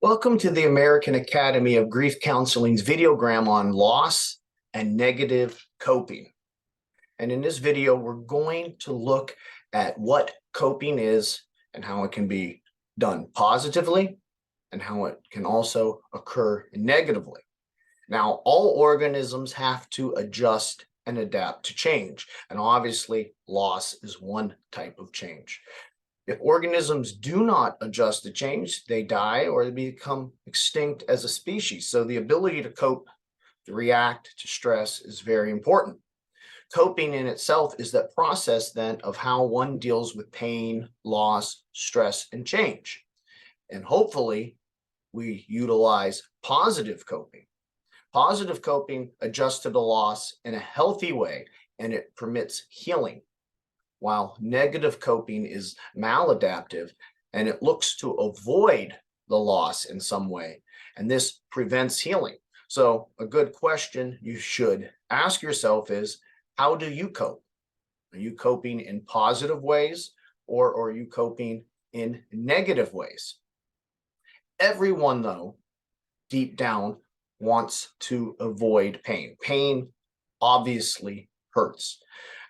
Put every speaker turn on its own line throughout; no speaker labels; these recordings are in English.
Welcome to the American Academy of Grief Counseling's Videogram on loss and negative coping. And in this video, we're going to look at what coping is and how it can be done positively and how it can also occur negatively. Now, all organisms have to adjust and adapt to change, and obviously loss is one type of change. If organisms do not adjust to change, they die or they become extinct as a species. So the ability to cope, to react to stress is very important. Coping in itself is that process then of how one deals with pain, loss, stress, and change. And hopefully we utilize positive coping. Positive coping adjusts to the loss in a healthy way, and it permits healing, while negative coping is maladaptive and it looks to avoid the loss in some way, and this prevents healing. So a good question you should ask yourself is, how do you cope? Are you coping in positive ways, or are you coping in negative ways? Everyone, though, deep down wants to avoid pain. Pain obviously hurts.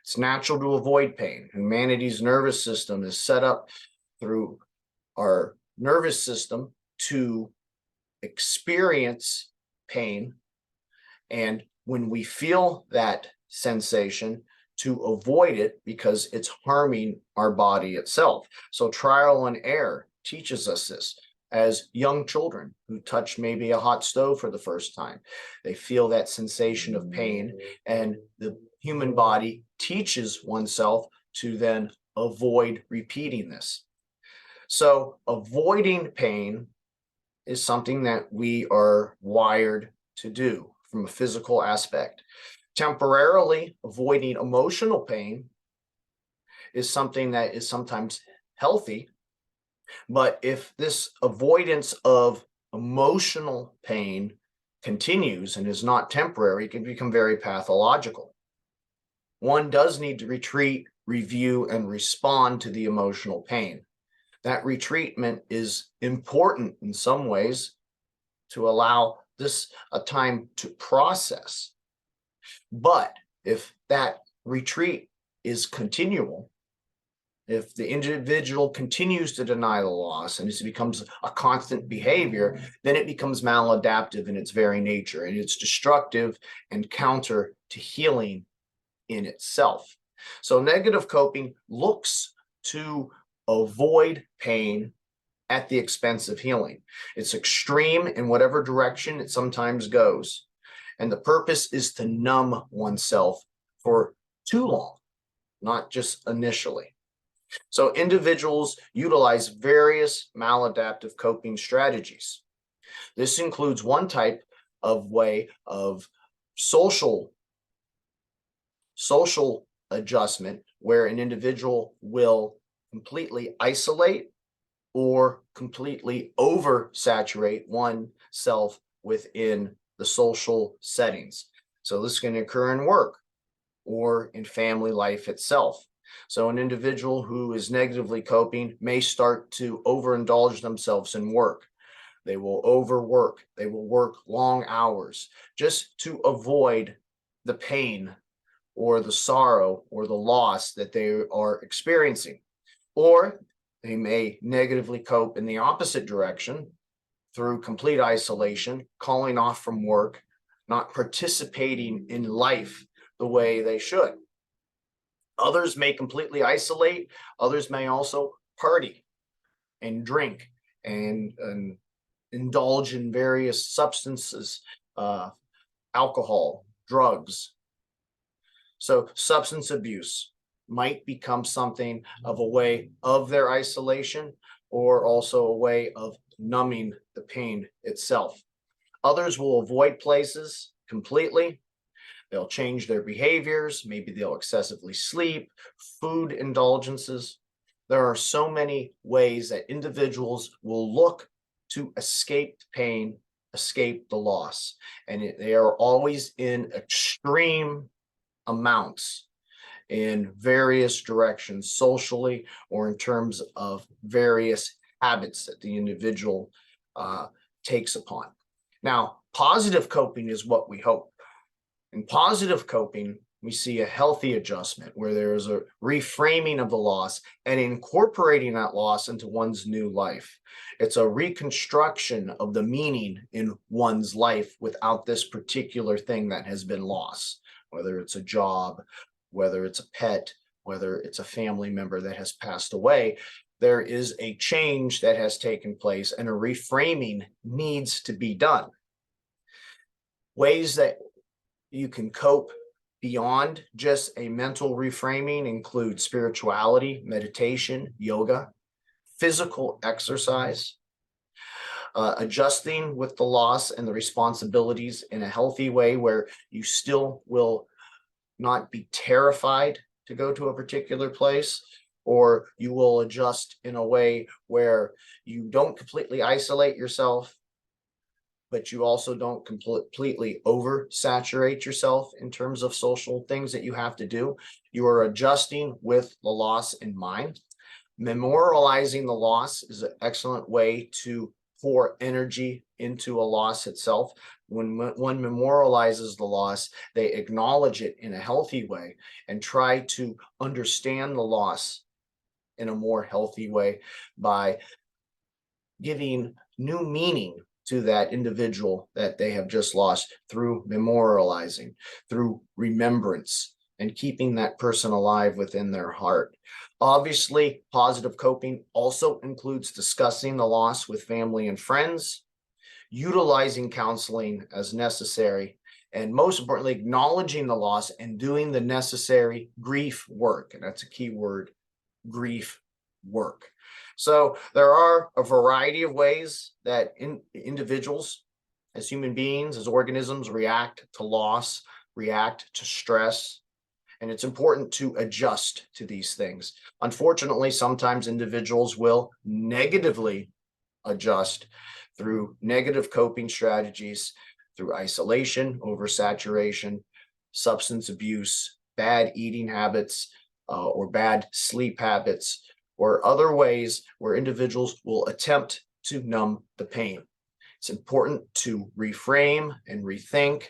It's natural to avoid pain. Humanity's nervous system is set up through our nervous system to experience pain. And when we feel that sensation, to avoid it because it's harming our body itself. So trial and error teaches us this. As young children who touch maybe a hot stove for the first time, they feel that sensation of pain, and the human body teaches oneself to then avoid repeating this. So avoiding pain is something that we are wired to do from a physical aspect. Temporarily avoiding emotional pain is something that is sometimes healthy. But if this avoidance of emotional pain continues and is not temporary, it can become very pathological. One does need to retreat, review, and respond to the emotional pain. That retreatment is important in some ways to allow this a time to process. But if that retreat is continual, if the individual continues to deny the loss and it becomes a constant behavior, then it becomes maladaptive in its very nature, and it's destructive and counter to healing in itself. So negative coping looks to avoid pain at the expense of healing. It's extreme in whatever direction it sometimes goes. And the purpose is to numb oneself for too long, not just initially. So individuals utilize various maladaptive coping strategies. This includes one type of way of social adjustment, where an individual will completely isolate or completely oversaturate oneself within the social settings. So this can occur in work or in family life itself. So an individual who is negatively coping may start to overindulge themselves in work. They will overwork. They will work long hours just to avoid the pain or the sorrow or the loss that they are experiencing. Or they may negatively cope in the opposite direction through complete isolation, calling off from work, not participating in life the way they should. Others may completely isolate. Others may also party and drink and indulge in various substances, alcohol, drugs. So substance abuse might become something of a way of their isolation, or also a way of numbing the pain itself. Others will avoid places completely. They'll change their behaviors. Maybe they'll excessively sleep, food indulgences. There are so many ways that individuals will look to escape pain, escape the loss. And they are always in extreme amounts in various directions, socially or in terms of various habits that the individual takes upon. Now, positive coping is what we hope. In positive coping, we see a healthy adjustment where there is a reframing of the loss and incorporating that loss into one's new life. It's a reconstruction of the meaning in one's life without this particular thing that has been lost, whether it's a job, whether it's a pet, whether it's a family member that has passed away. There is a change that has taken place and a reframing needs to be done. Ways that you can cope beyond just a mental reframing include spirituality, meditation, yoga, physical exercise, adjusting with the loss and the responsibilities in a healthy way where you still will not be terrified to go to a particular place, or you will adjust in a way where you don't completely isolate yourself, but you also don't completely oversaturate yourself in terms of social things that you have to do. You are adjusting with the loss in mind. Memorializing the loss is an excellent way to pour energy into a loss itself. When one memorializes the loss, they acknowledge it in a healthy way and try to understand the loss in a more healthy way by giving new meaning to that individual that they have just lost through memorializing, through remembrance, and keeping that person alive within their heart. Obviously, positive coping also includes discussing the loss with family and friends, utilizing counseling as necessary, and most importantly, acknowledging the loss and doing the necessary grief work. And that's a key word, grief work. So there are a variety of ways that individuals, as human beings, as organisms, react to loss, react to stress, and it's important to adjust to these things. Unfortunately, sometimes individuals will negatively adjust through negative coping strategies, through isolation, oversaturation, substance abuse, bad eating habits, or bad sleep habits, or other ways where individuals will attempt to numb the pain. It's important to reframe and rethink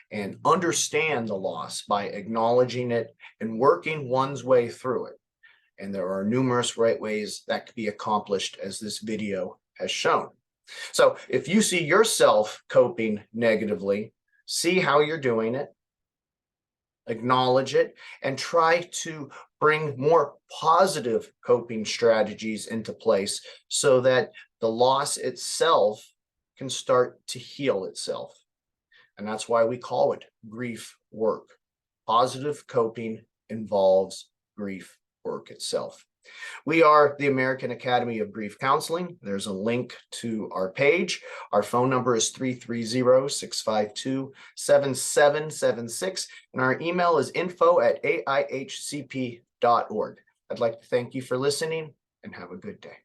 and understand the loss by acknowledging it and working one's way through it. And there are numerous right ways that can be accomplished, as this video has shown. So if you see yourself coping negatively, see how you're doing it, acknowledge it, and try to bring more positive coping strategies into place so that the loss itself can start to heal itself. And that's why we call it grief work. Positive coping involves grief work itself. We are the American Academy of Grief Counseling. There's a link to our page. Our phone number is 330-652-7776, and our email is info@AIHCP.org. I'd like to thank you for listening and have a good day.